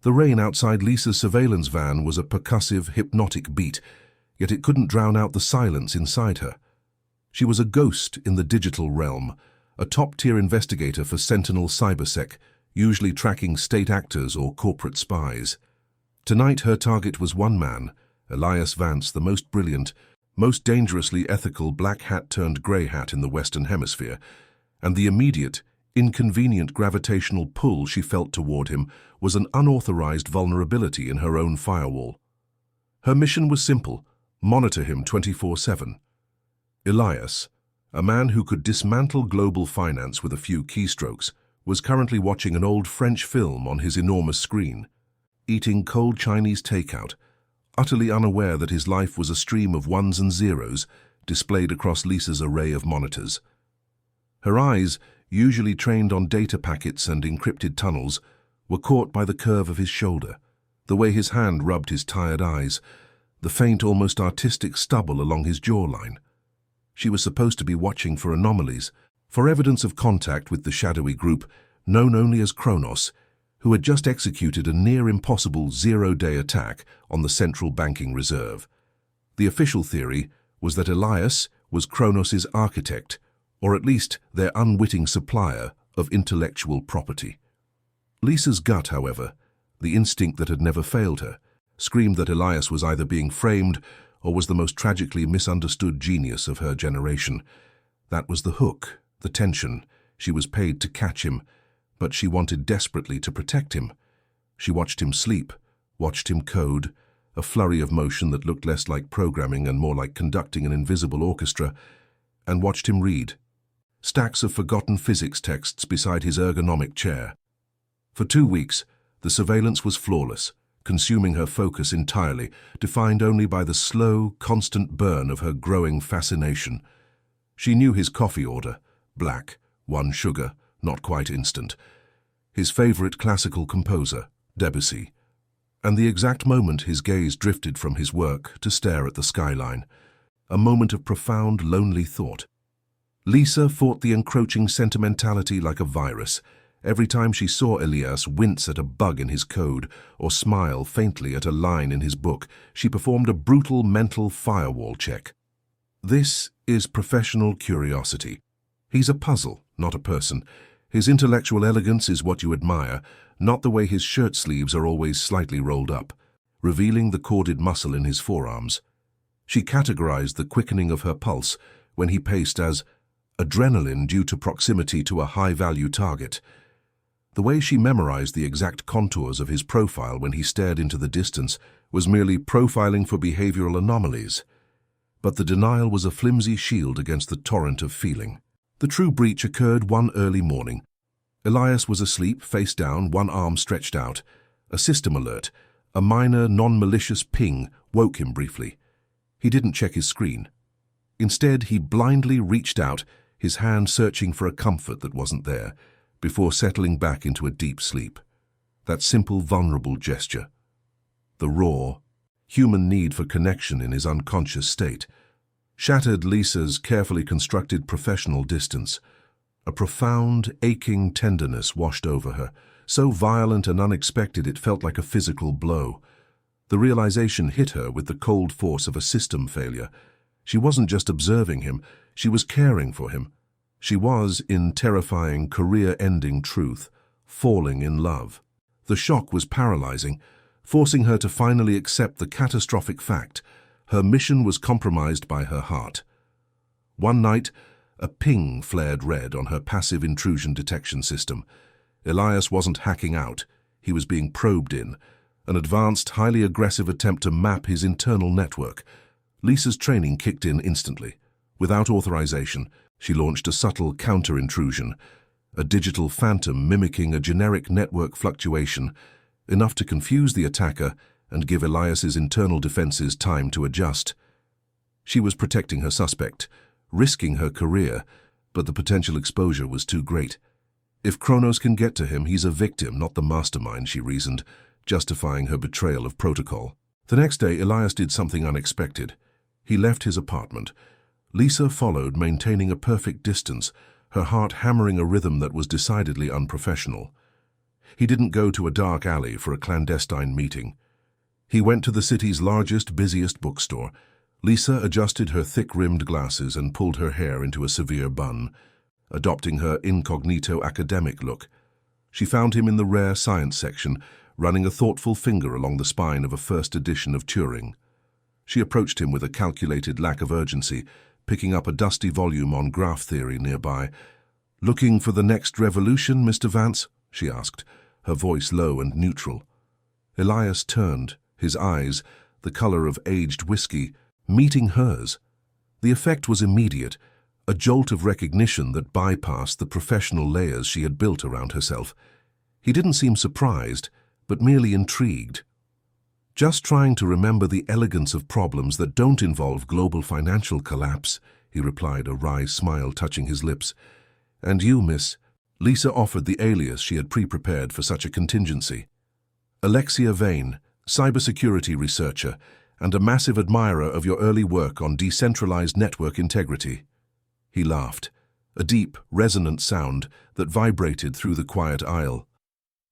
The rain outside Lisa's surveillance van was a percussive, hypnotic beat, yet it couldn't drown out the silence inside her. She was a ghost in the digital realm, a top-tier investigator for Sentinel Cybersec, usually tracking state actors or corporate spies. Tonight her target was one man, Elias Vance, the most brilliant, most dangerously ethical black hat turned grey hat in the Western Hemisphere, and the immediate, inconvenient gravitational pull she felt toward him was an unauthorized vulnerability in her own firewall. Her mission was simple: monitor him 24/7. Elias, a man who could dismantle global finance with a few keystrokes, was currently watching an old French film on his enormous screen, eating cold Chinese takeout, utterly unaware that his life was a stream of ones and zeros displayed across Lisa's array of monitors. Her eyes, usually trained on data packets and encrypted tunnels, were caught by the curve of his shoulder, the way his hand rubbed his tired eyes, the faint, almost artistic stubble along his jawline. She was supposed to be watching for anomalies, for evidence of contact with the shadowy group, known only as Kronos, who had just executed a near-impossible zero-day attack on the central banking reserve. The official theory was that Elias was Kronos's architect, or at least their unwitting supplier of intellectual property. Lisa's gut, however, the instinct that had never failed her, screamed that Elias was either being framed or was the most tragically misunderstood genius of her generation. That was the hook, the tension. She was paid to catch him, but she wanted desperately to protect him. She watched him sleep, watched him code, a flurry of motion that looked less like programming and more like conducting an invisible orchestra, and watched him read. Stacks of forgotten physics texts beside his ergonomic chair. For 2 weeks, the surveillance was flawless, consuming her focus entirely, defined only by the slow, constant burn of her growing fascination. She knew his coffee order: black, 1 sugar, not quite instant. His favorite classical composer, Debussy. And the exact moment his gaze drifted from his work to stare at the skyline. A moment of profound, lonely thought. Lisa fought the encroaching sentimentality like a virus. Every time she saw Elias wince at a bug in his code or smile faintly at a line in his book, she performed a brutal mental firewall check. This is professional curiosity. He's a puzzle, not a person. His intellectual elegance is what you admire, not the way his shirt sleeves are always slightly rolled up, revealing the corded muscle in his forearms. She categorized the quickening of her pulse when he paced as adrenaline due to proximity to a high-value target. The way she memorized the exact contours of his profile when he stared into the distance was merely profiling for behavioral anomalies. But the denial was a flimsy shield against the torrent of feeling. The true breach occurred one early morning. Elias was asleep, face down, one arm stretched out. A system alert, a minor, non-malicious ping, woke him briefly. He didn't check his screen. Instead, he blindly reached out, his hand searching for a comfort that wasn't there, before settling back into a deep sleep. That simple, vulnerable gesture. The raw, human need for connection in his unconscious state shattered Lisa's carefully constructed professional distance. A profound, aching tenderness washed over her, so violent and unexpected it felt like a physical blow. The realization hit her with the cold force of a system failure. She wasn't just observing him, she was caring for him. She was, in terrifying, career-ending truth, falling in love. The shock was paralyzing, forcing her to finally accept the catastrophic fact: her mission was compromised by her heart. One night, a ping flared red on her passive intrusion detection system. Elias wasn't hacking out, he was being probed in, an advanced, highly aggressive attempt to map his internal network. Lisa's training kicked in instantly. Without authorization, she launched a subtle counter-intrusion, a digital phantom mimicking a generic network fluctuation, enough to confuse the attacker and give Elias's internal defenses time to adjust. She was protecting her suspect, risking her career, but the potential exposure was too great. If Kronos can get to him, he's a victim, not the mastermind, she reasoned, justifying her betrayal of protocol. The next day, Elias did something unexpected. He left his apartment. Lisa followed, maintaining a perfect distance, her heart hammering a rhythm that was decidedly unprofessional. He didn't go to a dark alley for a clandestine meeting. He went to the city's largest, busiest bookstore. Lisa adjusted her thick-rimmed glasses and pulled her hair into a severe bun, adopting her incognito academic look. She found him in the rare science section, running a thoughtful finger along the spine of a first edition of Turing. She approached him with a calculated lack of urgency, picking up a dusty volume on graph theory nearby. "Looking for the next revolution, Mr. Vance?" she asked, her voice low and neutral. Elias turned, his eyes, the color of aged whiskey, meeting hers. The effect was immediate, a jolt of recognition that bypassed the professional layers she had built around herself. He didn't seem surprised, but merely intrigued. "Just trying to remember the elegance of problems that don't involve global financial collapse," he replied, a wry smile touching his lips. "And you, miss?" Lisa offered the alias she had pre-prepared for such a contingency. "Elias Vance, cybersecurity researcher, and a massive admirer of your early work on decentralized network integrity." He laughed, a deep, resonant sound that vibrated through the quiet aisle.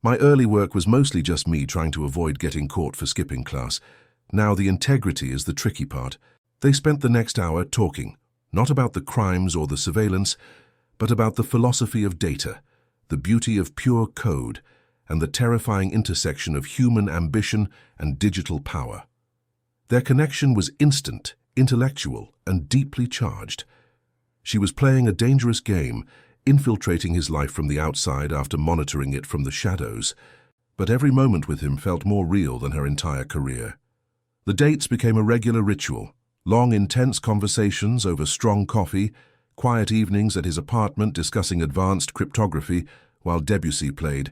"My early work was mostly just me trying to avoid getting caught for skipping class. Now the integrity is the tricky part." They spent the next hour talking, not about the crimes or the surveillance, but about the philosophy of data, the beauty of pure code, and the terrifying intersection of human ambition and digital power. Their connection was instant, intellectual, and deeply charged. She was playing a dangerous game, infiltrating his life from the outside after monitoring it from the shadows, but every moment with him felt more real than her entire career. The dates became a regular ritual, long, intense conversations over strong coffee, quiet evenings at his apartment discussing advanced cryptography while Debussy played,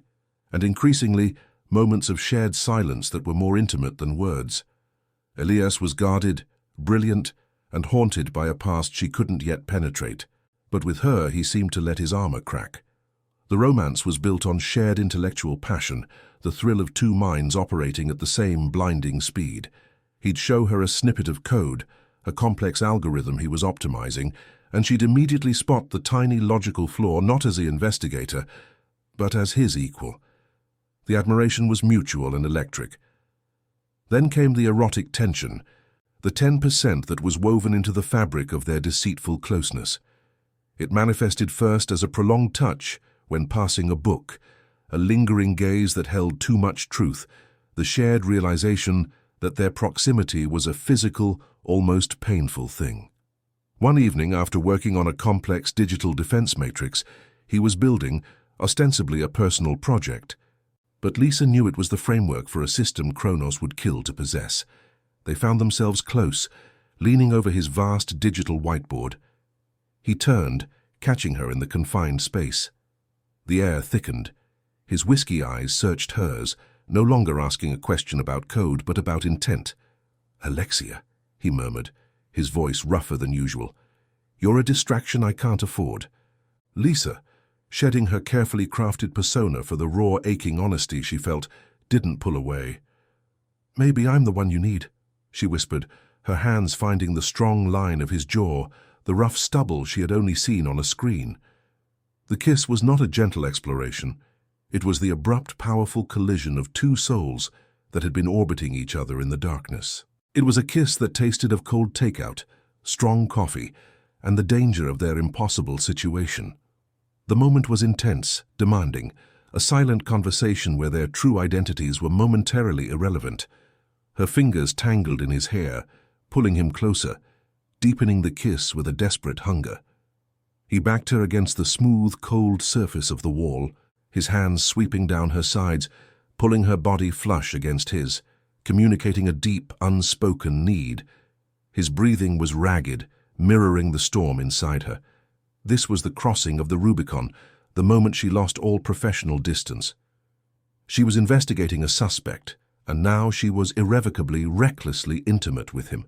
and increasingly, moments of shared silence that were more intimate than words. Elias was guarded, brilliant, and haunted by a past she couldn't yet penetrate, but with her he seemed to let his armor crack. The romance was built on shared intellectual passion, the thrill of two minds operating at the same blinding speed. He'd show her a snippet of code, a complex algorithm he was optimizing, and she'd immediately spot the tiny logical flaw not as the investigator, but as his equal. The admiration was mutual and electric. Then came the erotic tension, the 10% that was woven into the fabric of their deceitful closeness. It manifested first as a prolonged touch when passing a book, a lingering gaze that held too much truth, the shared realization that their proximity was a physical, almost painful thing. One evening, after working on a complex digital defense matrix, he was building, ostensibly a personal project. But Lisa knew it was the framework for a system Kronos would kill to possess. They found themselves close, leaning over his vast digital whiteboard. He turned, catching her in the confined space. The air thickened. His whiskey eyes searched hers, no longer asking a question about code, but about intent. "Alexia," he murmured, his voice rougher than usual. "You're a distraction I can't afford." Lisa, shedding her carefully crafted persona for the raw, aching honesty she felt, didn't pull away. "Maybe I'm the one you need," she whispered, her hands finding the strong line of his jaw, the rough stubble she had only seen on a screen. The kiss was not a gentle exploration. It was the abrupt, powerful collision of two souls that had been orbiting each other in the darkness. It was a kiss that tasted of cold takeout, strong coffee, and the danger of their impossible situation. The moment was intense, demanding, a silent conversation where their true identities were momentarily irrelevant. Her fingers tangled in his hair, pulling him closer, deepening the kiss with a desperate hunger. He backed her against the smooth, cold surface of the wall, his hands sweeping down her sides, pulling her body flush against his, communicating a deep, unspoken need. His breathing was ragged, mirroring the storm inside her. This was the crossing of the Rubicon, the moment she lost all professional distance. She was investigating a suspect, and now she was irrevocably, recklessly intimate with him.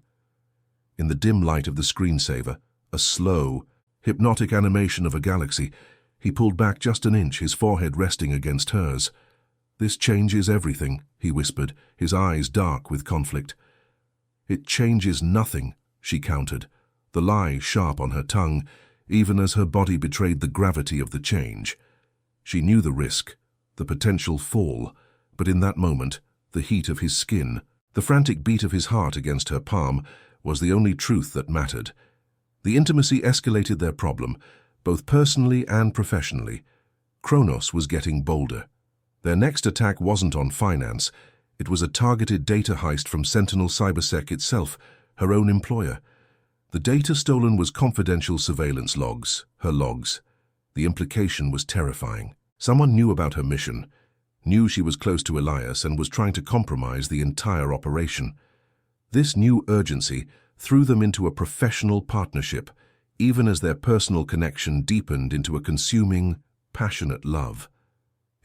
In the dim light of the screensaver, a slow, hypnotic animation of a galaxy, he pulled back just an inch, his forehead resting against hers. "This changes everything," he whispered, his eyes dark with conflict. "It changes nothing," she countered, the lie sharp on her tongue, even as her body betrayed the gravity of the change. She knew the risk, the potential fall, but in that moment, the heat of his skin, the frantic beat of his heart against her palm, was the only truth that mattered. The intimacy escalated their problem, both personally and professionally. Kronos was getting bolder. Their next attack wasn't on finance. It was a targeted data heist from Sentinel Cybersec itself, her own employer. The data stolen was confidential surveillance logs, her logs. The implication was terrifying. Someone knew about her mission, knew she was close to Elias and was trying to compromise the entire operation. This new urgency threw them into a professional partnership, even as their personal connection deepened into a consuming, passionate love.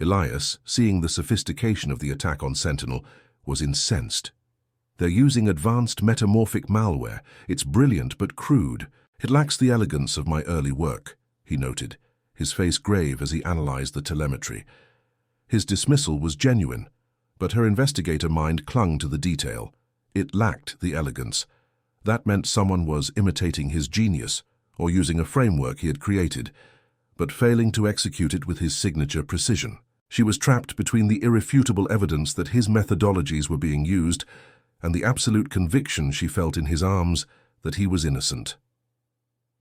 Elias, seeing the sophistication of the attack on Sentinel, was incensed. "They're using advanced metamorphic malware. It's brilliant but crude. It lacks the elegance of my early work," he noted, his face grave as he analyzed the telemetry. His dismissal was genuine, but her investigator mind clung to the detail. It lacked the elegance. That meant someone was imitating his genius, or using a framework he had created, but failing to execute it with his signature precision. She was trapped between the irrefutable evidence that his methodologies were being used and the absolute conviction she felt in his arms that he was innocent.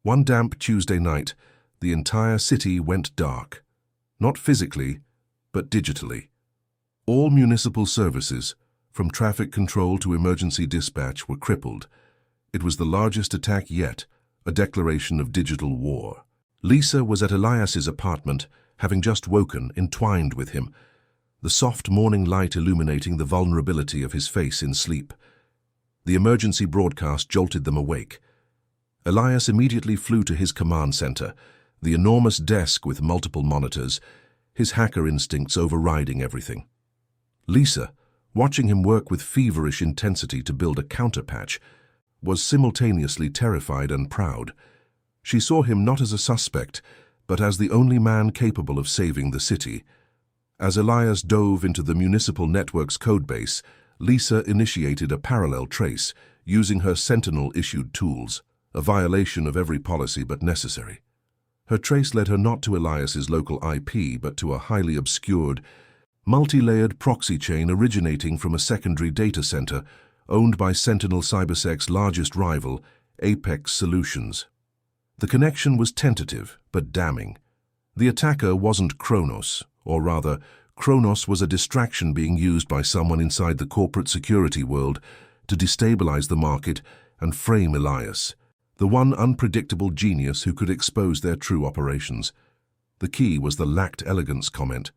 One damp Tuesday night, the entire city went dark. Not physically, but digitally. All municipal services, from traffic control to emergency dispatch, were crippled. It was the largest attack yet, a declaration of digital war. Lisa was at Elias's apartment, having just woken, entwined with him, the soft morning light illuminating the vulnerability of his face in sleep. The emergency broadcast jolted them awake. Elias immediately flew to his command center, the enormous desk with multiple monitors, his hacker instincts overriding everything. Lisa, watching him work with feverish intensity to build a counterpatch, was simultaneously terrified and proud. She saw him not as a suspect, but as the only man capable of saving the city. As Elias dove into the municipal network's codebase, Lisa initiated a parallel trace, using her Sentinel-issued tools, a violation of every policy but necessary. Her trace led her not to Elias's local IP, but to a highly obscured, multi-layered proxy chain originating from a secondary data center owned by Sentinel Cybersec's largest rival, Apex Solutions. The connection was tentative, but damning. The attacker wasn't Kronos, or rather, Kronos was a distraction being used by someone inside the corporate security world to destabilize the market and frame Elias, the one unpredictable genius who could expose their true operations. The key was the lacked elegance comment.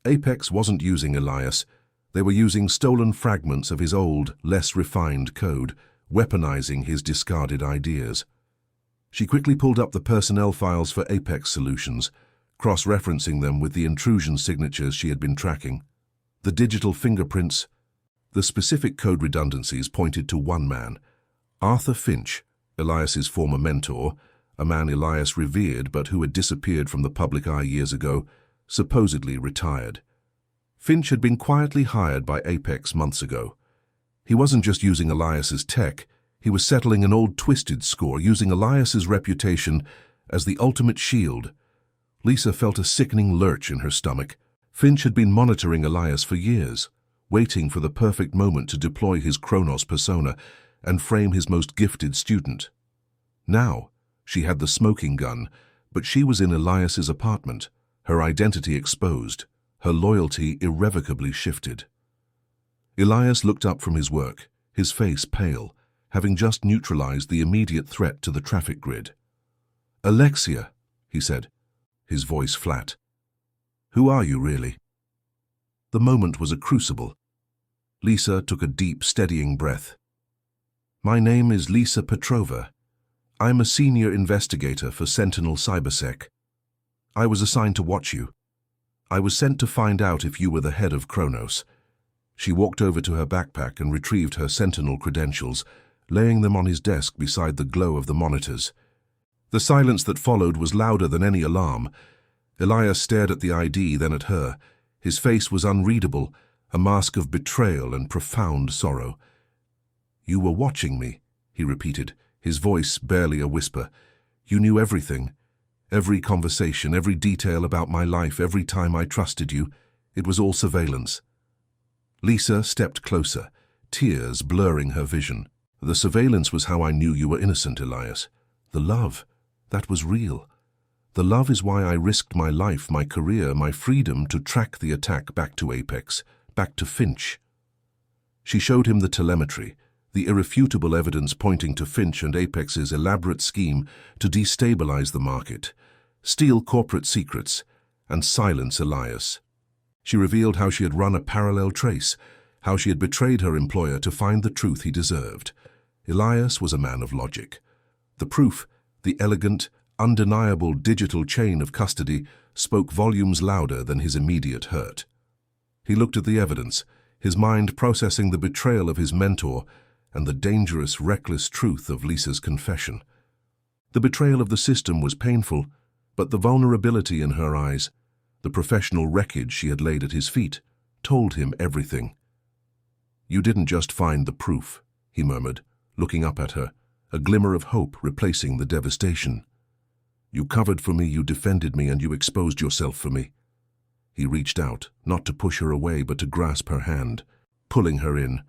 Apex wasn't using Elias. They were using stolen fragments of his old, less refined code, weaponizing his discarded ideas. She quickly pulled up the personnel files for Apex Solutions, cross-referencing them with the intrusion signatures she had been tracking. The digital fingerprints, the specific code redundancies pointed to one man, Arthur Finch, Elias's former mentor, a man Elias revered but who had disappeared from the public eye years ago, supposedly retired. Finch had been quietly hired by Apex months ago. He wasn't just using Elias's tech, he was settling an old twisted score, using Elias's reputation as the ultimate shield. Lisa felt a sickening lurch in her stomach. Finch had been monitoring Elias for years, waiting for the perfect moment to deploy his Kronos persona and frame his most gifted student. Now, she had the smoking gun, but she was in Elias's apartment, her identity exposed, her loyalty irrevocably shifted. Elias looked up from his work, his face pale, having just neutralized the immediate threat to the traffic grid. "Alexia," he said, his voice flat. "Who are you, really?" The moment was a crucible. Lisa took a deep, steadying breath. "My name is Lisa Petrova. I'm a senior investigator for Sentinel Cybersec. I was assigned to watch you. I was sent to find out if you were the head of Kronos." She walked over to her backpack and retrieved her Sentinel credentials, laying them on his desk beside the glow of the monitors. The silence that followed was louder than any alarm. Elias stared at the ID, then at her. His face was unreadable, a mask of betrayal and profound sorrow. "You were watching me," he repeated, his voice barely a whisper. "You knew everything. Every conversation, every detail about my life, every time I trusted you. It was all surveillance. Lisa stepped closer, tears blurring her vision. The surveillance was how I knew you were innocent, Elias. The love, that was real. The love is why I risked my life, my career, my freedom to track the attack back to Apex, back to Finch. She showed him the telemetry, the irrefutable evidence pointing to Finch and Apex's elaborate scheme to destabilize the market, steal corporate secrets, and silence Elias. She revealed how she had run a parallel trace, how she had betrayed her employer to find the truth he deserved. Elias was a man of logic. The proof, the elegant, undeniable digital chain of custody, spoke volumes louder than his immediate hurt. He looked at the evidence, his mind processing the betrayal of his mentor and the dangerous, reckless truth of Lisa's confession. The betrayal of the system was painful, but the vulnerability in her eyes, the professional wreckage she had laid at his feet, told him everything. "You didn't just find the proof," he murmured, looking up at her, a glimmer of hope replacing the devastation. "You covered for me, you defended me, and you exposed yourself for me." He reached out, not to push her away, but to grasp her hand, pulling her in.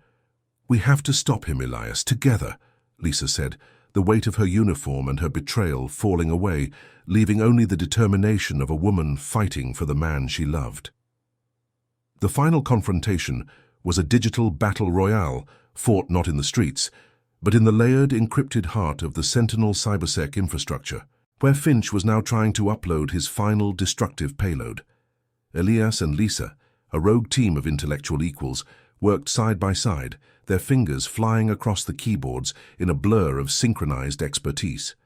"We have to stop him, Elias, together," Lisa said, the weight of her uniform and her betrayal falling away, leaving only the determination of a woman fighting for the man she loved. The final confrontation was a digital battle royale, fought not in the streets, but in the layered, encrypted heart of the Sentinel cybersec infrastructure, where Finch was now trying to upload his final destructive payload. Elias and Lisa, a rogue team of intellectual equals, worked side by side, their fingers flying across the keyboards in a blur of synchronized expertise.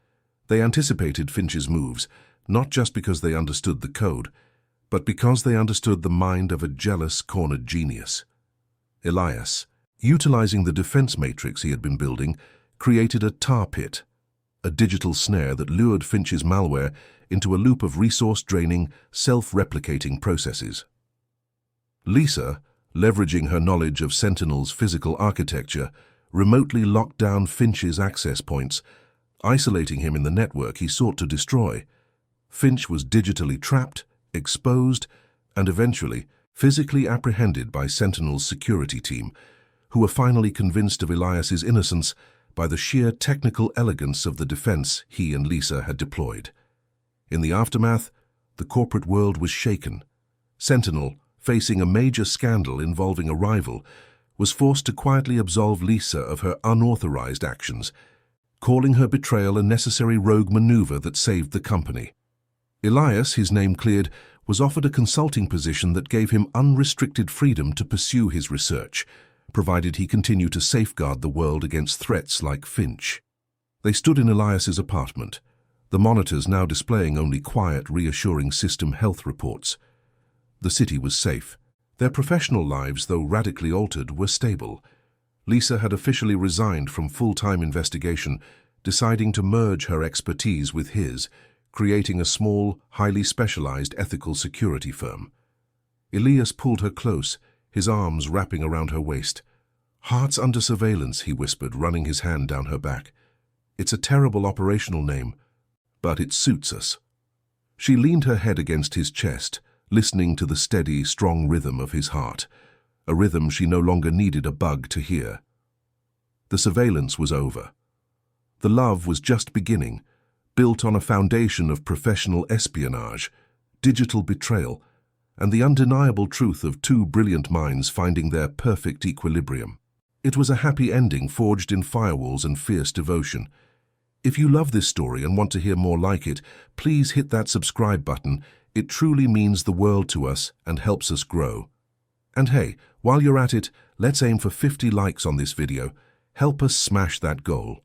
They anticipated Finch's moves, not just because they understood the code, but because they understood the mind of a jealous, cornered genius. Elias, utilizing the defense matrix he had been building, created a tar pit, a digital snare that lured Finch's malware into a loop of resource-draining, self-replicating processes. Lisa, leveraging her knowledge of Sentinel's physical architecture, remotely locked down Finch's access points, isolating him in the network he sought to destroy. Finch was digitally trapped, exposed, and eventually physically apprehended by Sentinel's security team, who were finally convinced of Elias's innocence by the sheer technical elegance of the defense he and Lisa had deployed. In the aftermath, the corporate world was shaken. Sentinel, facing a major scandal involving a rival, was forced to quietly absolve Lisa of her unauthorized actions, calling her betrayal a necessary rogue maneuver that saved the company. Elias, his name cleared, was offered a consulting position that gave him unrestricted freedom to pursue his research, provided he continued to safeguard the world against threats like Finch. They stood in Elias's apartment, the monitors now displaying only quiet, reassuring system health reports. The city was safe. Their professional lives, though radically altered, were stable. Lisa had officially resigned from full-time investigation, deciding to merge her expertise with his, creating a small, highly specialized ethical security firm. Elias pulled her close, his arms wrapping around her waist. "Hearts under surveillance," he whispered, running his hand down her back. "It's a terrible operational name, but it suits us." She leaned her head against his chest, listening to the steady, strong rhythm of his heart, a rhythm she no longer needed a bug to hear. The surveillance was over. The love was just beginning, built on a foundation of professional espionage, digital betrayal, and the undeniable truth of two brilliant minds finding their perfect equilibrium. It was a happy ending forged in firewalls and fierce devotion. If you love this story and want to hear more like it, please hit that subscribe button. It truly means the world to us and helps us grow. And hey, while you're at it, let's aim for 50 likes on this video. Help us smash that goal.